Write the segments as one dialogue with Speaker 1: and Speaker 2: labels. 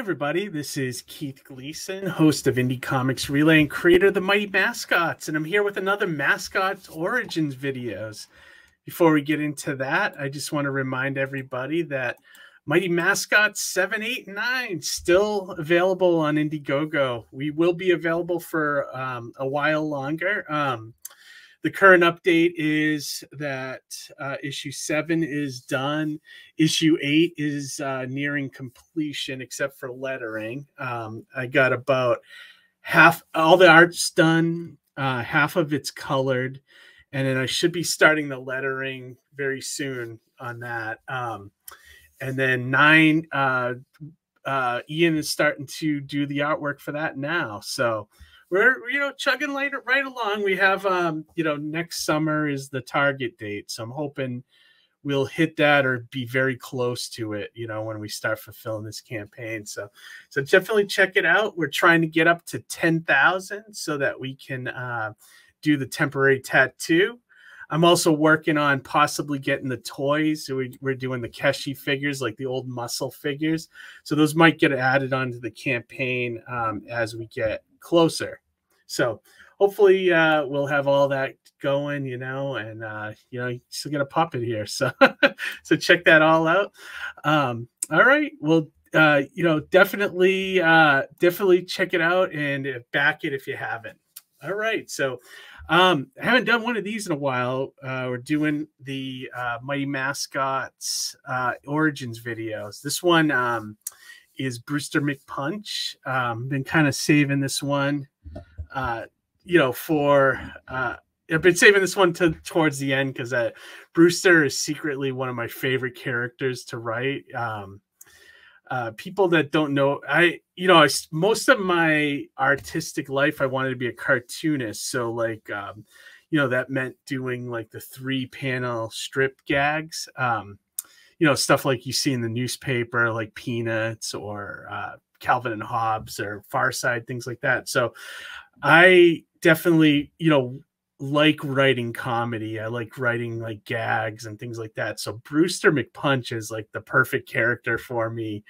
Speaker 1: everybody. This is Keith Gleason, host of Indie Comics Relay and creator of the Mighty Mascots, and I'm here with another Mascots Origins videos. Before we get into that, I just want to remind everybody that Mighty Mascots 7, 8, and 9 still available on Indiegogo. We will be available for a while longer. The current update is that issue 7 is done. Issue 8 is nearing completion, except for lettering. I got about half, all the art's done, half of it's colored, and then I should be starting the lettering very soon on that. And then 9, Ian is starting to do the artwork for that now. So we're, chugging right along. We have, next summer is the target date. So I'm hoping we'll hit that or be very close to it, when we start fulfilling this campaign. So definitely check it out. We're trying to get up to 10,000 so that we can do the temporary tattoo. I'm also working on possibly getting the toys. So we're doing the Keshi figures, like the old muscle figures. So those might get added onto the campaign as we get closer. So hopefully we'll have all that going, and you still get a puppet here. So so check that all out. All right. Well, definitely check it out and back it if you haven't. All right. So I haven't done one of these in a while. We're doing the Mighty Mascots Origins videos. This one is Brewster McPunch. Been kind of saving this one, I've been saving this one towards the end because Brewster is secretly one of my favorite characters to write. People that don't know, most of my artistic life, I wanted to be a cartoonist. So that meant doing like the 3-panel strip gags, stuff like you see in the newspaper, like Peanuts or Calvin and Hobbes or Far Side, things like that. So I definitely, like writing comedy. I like writing like gags and things like that. So Brewster McPunch is like the perfect character for me.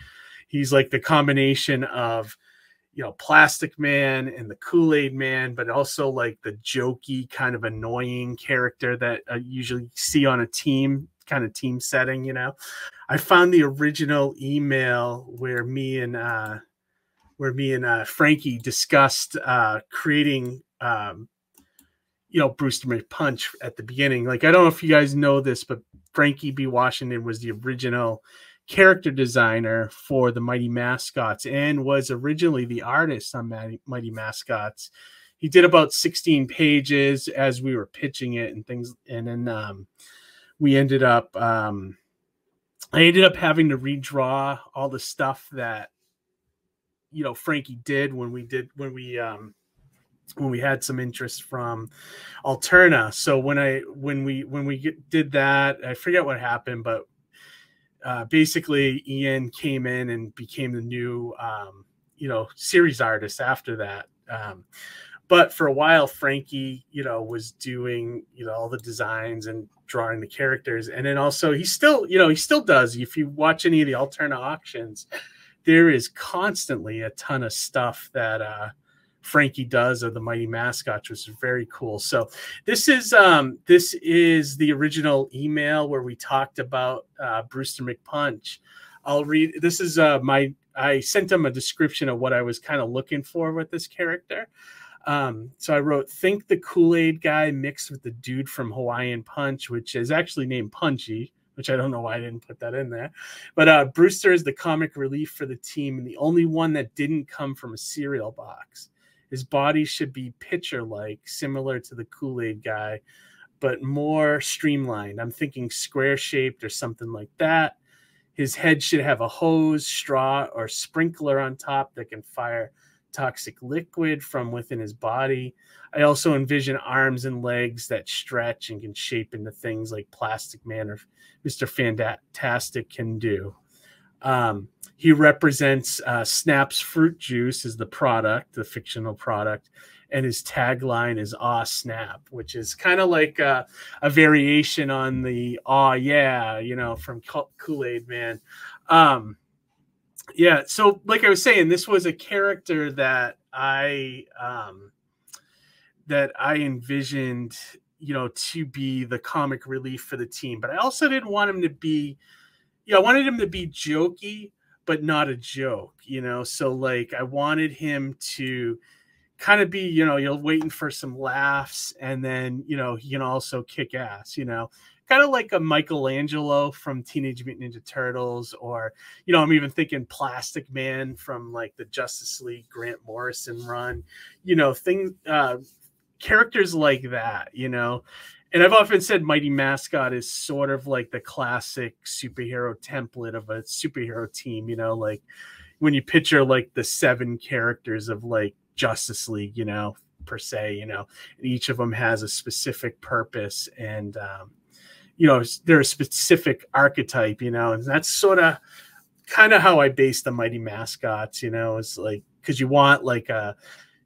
Speaker 1: He's like the combination of, Plastic Man and the Kool-Aid Man, but also like the jokey kind of annoying character that I usually see on a team setting. I found the original email where me and Frankie discussed creating Brewster McPunch at the beginning. Like, I don't know if you guys know this, but Frankie B. Washington was the original character designer for the Mighty Mascots and was originally the artist on Mighty Mascots. He did about 16 pages as we were pitching it and things. And then we ended up, I ended up having to redraw all the stuff that, Frankie did when we had some interest from Alterna. So when we did that, I forget what happened, but basically Ian came in and became the new, series artist after that. But for a while, Frankie, was doing, all the designs and drawing the characters. And then also he still does. If you watch any of the Alterna auctions, there is constantly a ton of stuff that, Frankie does of the Mighty Mascots, which is very cool. So this is the original email where we talked about Brewster McPunch. I'll read. This is I sent him a description of what I was kind of looking for with this character. So I wrote, think the Kool-Aid guy mixed with the dude from Hawaiian Punch, which is actually named Punchy, which I don't know why I didn't put that in there. But Brewster is the comic relief for the team and the only one that didn't come from a cereal box. His body should be pitcher-like, similar to the Kool-Aid guy, but more streamlined. I'm thinking square-shaped or something like that. His head should have a hose, straw, or sprinkler on top that can fire toxic liquid from within his body. I also envision arms and legs that stretch and can shape into things like Plastic Man or Mr. Fantastic can do. He represents Snap's fruit juice as the product, the fictional product, and his tagline is "Aw Snap," which is kind of like a variation on the "Aw Yeah," from Kool-Aid Man. Yeah. So like I was saying, this was a character that I envisioned, you know, to be the comic relief for the team. But I also didn't want him to be, yeah, I wanted him to be jokey, but not a joke, you know. So like I wanted him to kind of be, you know, you're waiting for some laughs, and then, you know, he can also kick ass, you know, kind of like a Michelangelo from Teenage Mutant Ninja Turtles, or, you know, I'm even thinking Plastic Man from like the Justice League Grant Morrison run, you know, characters like that, you know. And I've often said Mighty Mascot is sort of like the classic superhero template of a superhero team, you know, like when you picture like the 7 characters of like Justice League, you know, per se, you know, and each of them has a specific purpose, and you know, they're a specific archetype, you know, and that's sort of kind of how I base the Mighty Mascots, you know. It's like, because you want like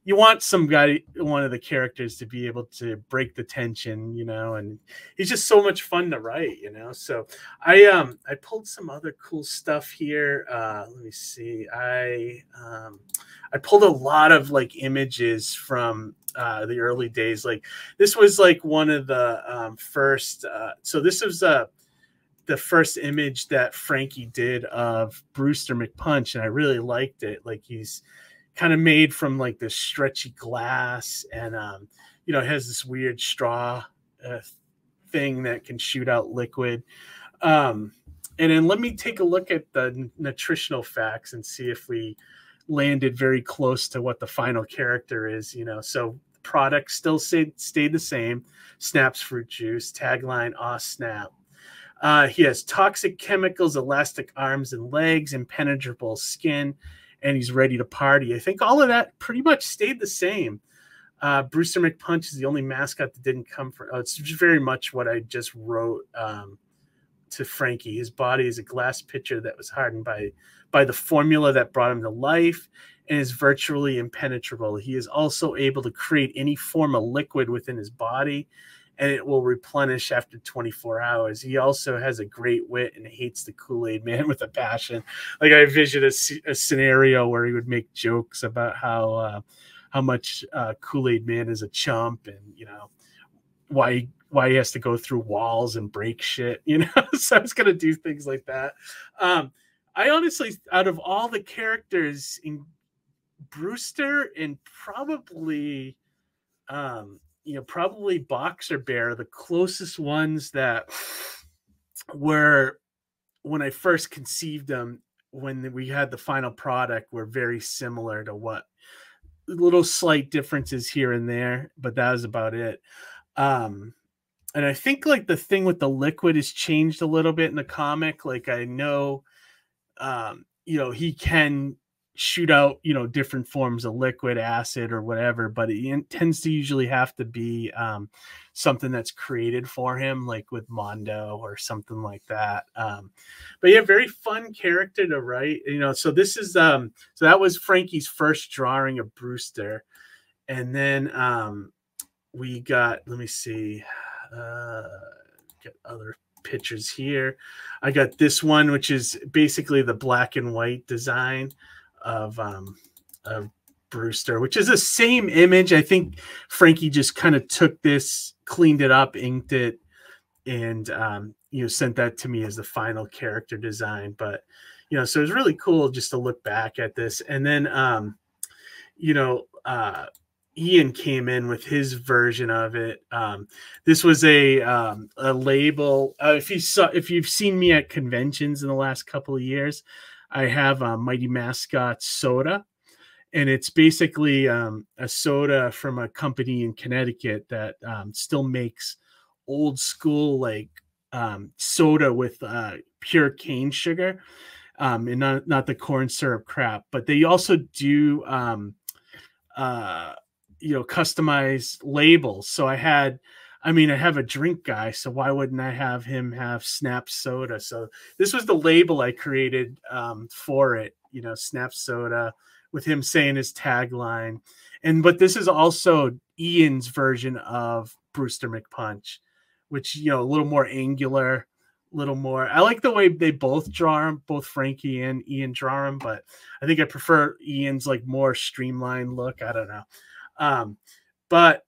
Speaker 1: you want some guy, one of the characters, to be able to break the tension, you know, and he's just so much fun to write, you know. So I pulled some other cool stuff here. Let me see. I pulled a lot of like images from the early days. Like this was like one of the first. So this was the first image that Frankie did of Brewster McPunch, and I really liked it. Like he's kind of made from like this stretchy glass, and you know, it has this weird straw thing that can shoot out liquid. And then let me take a look at the nutritional facts and see if we landed very close to what the final character is, you know. So the product still stayed the same: Snap's fruit juice. Tagline: aw snap. He has toxic chemicals, elastic arms and legs, impenetrable skin, and he's ready to party. I think all of that pretty much stayed the same. Brewster McPunch is the only mascot that didn't come from. Oh, it's very much what I just wrote to Frankie. His body is a glass pitcher that was hardened by the formula that brought him to life, and is virtually impenetrable. He is also able to create any form of liquid within his body, and it will replenish after 24 hours. He also has a great wit and hates the Kool-Aid man with a passion. Like I envisioned a scenario where he would make jokes about how much Kool-Aid man is a chump, and, you know, why he has to go through walls and break shit, you know. So I was going to do things like that. I honestly, out of all the characters in Brewster and probably, you know, probably Boxer Bear, the closest ones that were, when I first conceived them, when we had the final product, were very similar to what, little slight differences here and there, but that was about it. And I think like the thing with the liquid has changed a little bit in the comic. Like I know, you know, he can shoot out, you know, different forms of liquid, acid or whatever, but it tends to usually have to be something that's created for him, like with Mondo or something like that. But yeah, very fun character to write, you know. So this is so that was Frankie's first drawing of Brewster. And then we got, let me see, get other pictures here. I got this one, which is basically the black and white design of Brewster, which is the same image. I think Frankie just kind of took this, cleaned it up, inked it, and you know, sent that to me as the final character design. But, you know, so it was really cool just to look back at this. And then you know, Ian came in with his version of it. This was a label. If you've seen me at conventions in the last couple of years, I have a Mighty Mascots soda, and it's basically a soda from a company in Connecticut that still makes old school like soda with pure cane sugar, and not the corn syrup crap. But they also do you know, customized labels. So I have a drink guy, so why wouldn't I have him have Snap soda? So this was the label I created for it, you know, Snap soda, with him saying his tagline. But this is also Ian's version of Brewster McPunch, which, you know, a little more angular, little more. I like the way they both draw him, both Frankie and Ian draw him, but I think I prefer Ian's like more streamlined look. I don't know. But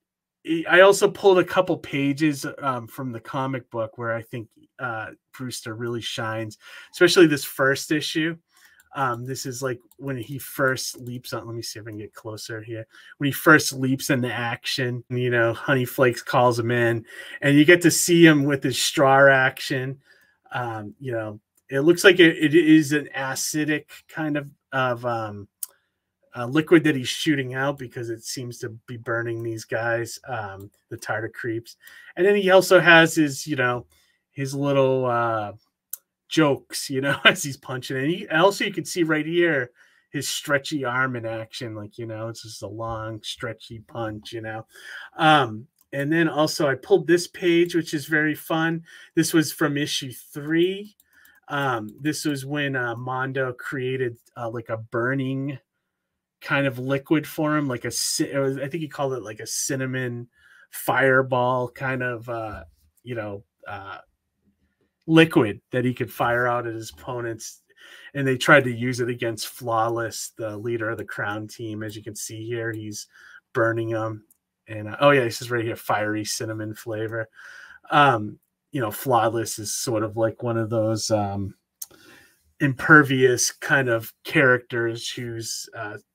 Speaker 1: I also pulled a couple pages from the comic book where I think Brewster really shines, especially this first issue. This is like when he first leaps on. Let me see if I can get closer here. When he first leaps into action, you know, Honey Flakes calls him in, and you get to see him with his straw action. You know, it looks like it is an acidic kind of liquid that he's shooting out because it seems to be burning these guys, the tartar creeps. And then he also has his, you know, his little jokes, you know, as he's punching. And also you can see right here his stretchy arm in action, like, you know, it's just a long stretchy punch, you know. And then also I pulled this page, which is very fun. This was from issue 3. This was when Mondo created like a burning kind of liquid for him, like I think he called it like a cinnamon fireball kind of you know, liquid that he could fire out at his opponents. And they tried to use it against Flawless, the leader of the Crown team. As you can see here, he's burning them. And oh yeah, this is right here, fiery cinnamon flavor. You know, Flawless is sort of like one of those impervious kind of characters who's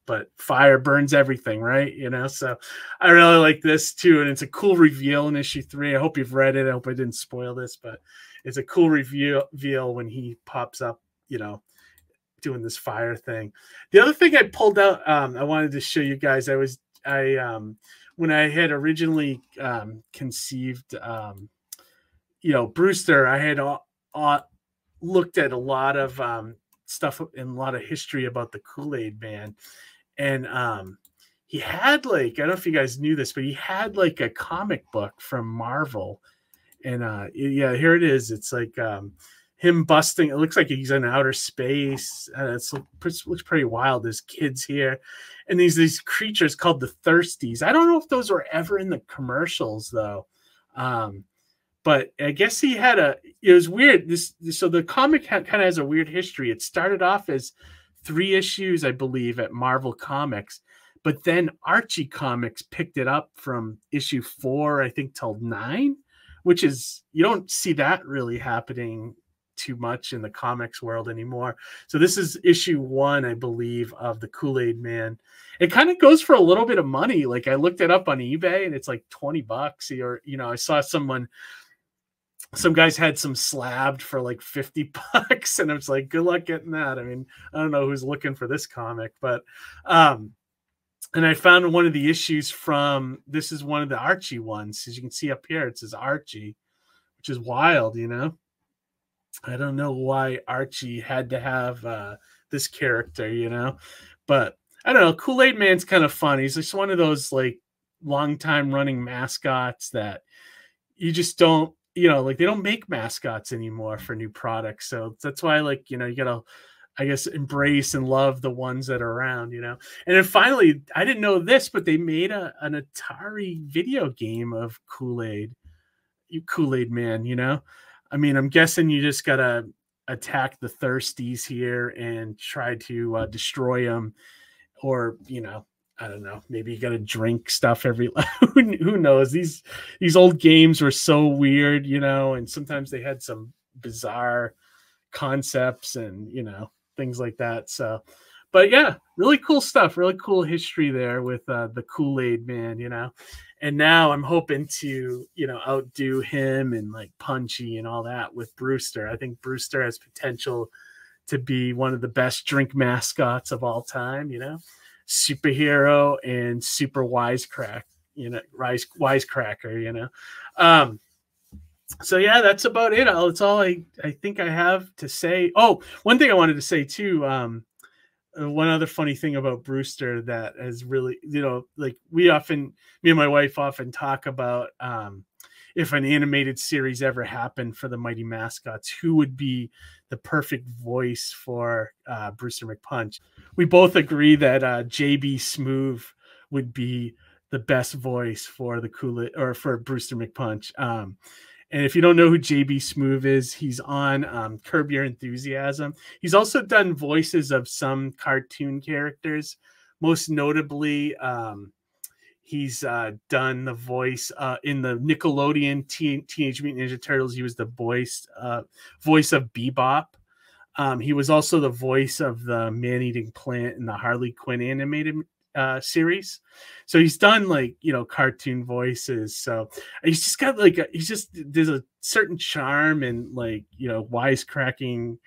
Speaker 1: but fire burns everything, right? You know, so I really like this too, and it's a cool reveal in issue 3. I hope you've read it. I hope I didn't spoil this, but it's a cool reveal when he pops up, you know, doing this fire thing. The other thing I pulled out, I wanted to show you guys. When I had originally conceived, you know, Brewster, I had looked at a lot of stuff and a lot of history about the Kool-Aid Man. And he had like, I don't know if you guys knew this, but he had like a comic book from Marvel. And yeah, here it is. It's like him busting. It looks like he's in outer space. It looks pretty wild. There's kids here. And these creatures called the Thirsties. I don't know if those were ever in the commercials though. But I guess he had it was weird. So the comic kind of has a weird history. It started off as 3 issues, I believe, at Marvel Comics, but then Archie Comics picked it up from issue 4, I think, till 9, which is, you don't see that really happening too much in the comics world anymore. So this is issue 1, I believe, of the Kool-Aid Man. It kind of goes for a little bit of money. Like I looked it up on eBay and it's like $20, or, you know, I saw some guys had some slabbed for like $50, and I was like, good luck getting that. I mean, I don't know who's looking for this comic, but and I found one of the issues from, this is one of the Archie ones. As you can see up here, it says Archie, which is wild, you know. I don't know why Archie had to have this character, you know, but I don't know. Kool-Aid Man's kind of fun. He's just one of those like long time running mascots that you just don't, you know, like they don't make mascots anymore for new products. So that's why, like, you know, you gotta, I guess, embrace and love the ones that are around, you know. And then finally, I didn't know this, but they made an Atari video game of Kool-Aid Man, you know. I mean, I'm guessing you just gotta attack the Thirsties here and try to destroy them, or, you know, I don't know, maybe you got to drink stuff every, who knows? These old games were so weird, you know, and sometimes they had some bizarre concepts and, you know, things like that. So, but yeah, really cool stuff, really cool history there with the Kool-Aid Man, you know. And now I'm hoping to, you know, outdo him and like Punchy and all that with Brewster. I think Brewster has potential to be one of the best drink mascots of all time, you know. Superhero and super wisecracker, you know. So yeah, that's about it. It's all I think I have to say. Oh, one thing I wanted to say too. One other funny thing about Brewster that has really, you know, like me and my wife often talk about if an animated series ever happened for the Mighty Mascots, who would be the perfect voice for Brewster McPunch. We both agree that JB Smoove would be the best voice for the Kool-Aid, or for Brewster McPunch. And if you don't know who JB Smoove is, he's on Curb Your Enthusiasm. He's also done voices of some cartoon characters, most notably he's done the voice in the Nickelodeon Teenage Mutant Ninja Turtles. He was the voice of Bebop. He was also the voice of the man-eating plant in the Harley Quinn animated series. So he's done like, you know, cartoon voices. So he's just got like there's a certain charm and like, you know, wisecracking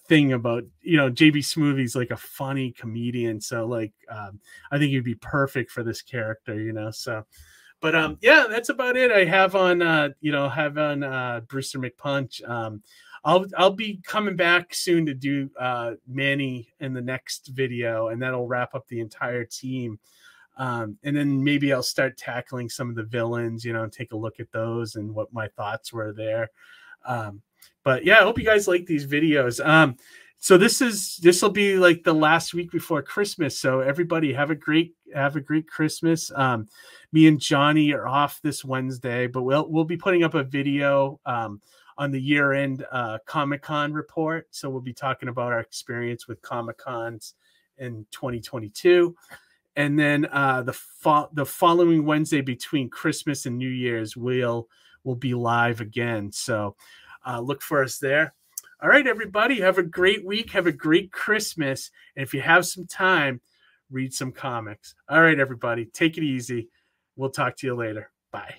Speaker 1: thing about, you know, JB Smoothie's like a funny comedian. So like I think he'd be perfect for this character, you know. So but yeah, that's about it. I have on Brewster McPunch. I'll be coming back soon to do Manny in the next video, and that'll wrap up the entire team. And then maybe I'll start tackling some of the villains, you know, and take a look at those and what my thoughts were there. But yeah, I hope you guys like these videos. So this will be like the last week before Christmas. So everybody have a great Christmas. Me and Johnny are off this Wednesday, but we'll be putting up a video on the year-end Comic-Con report. So we'll be talking about our experience with Comic-Cons in 2022. And then the following Wednesday between Christmas and New Year's, we'll be live again. So look for us there. All right, everybody, have a great week. Have a great Christmas. And if you have some time, read some comics. All right, everybody, take it easy. We'll talk to you later. Bye.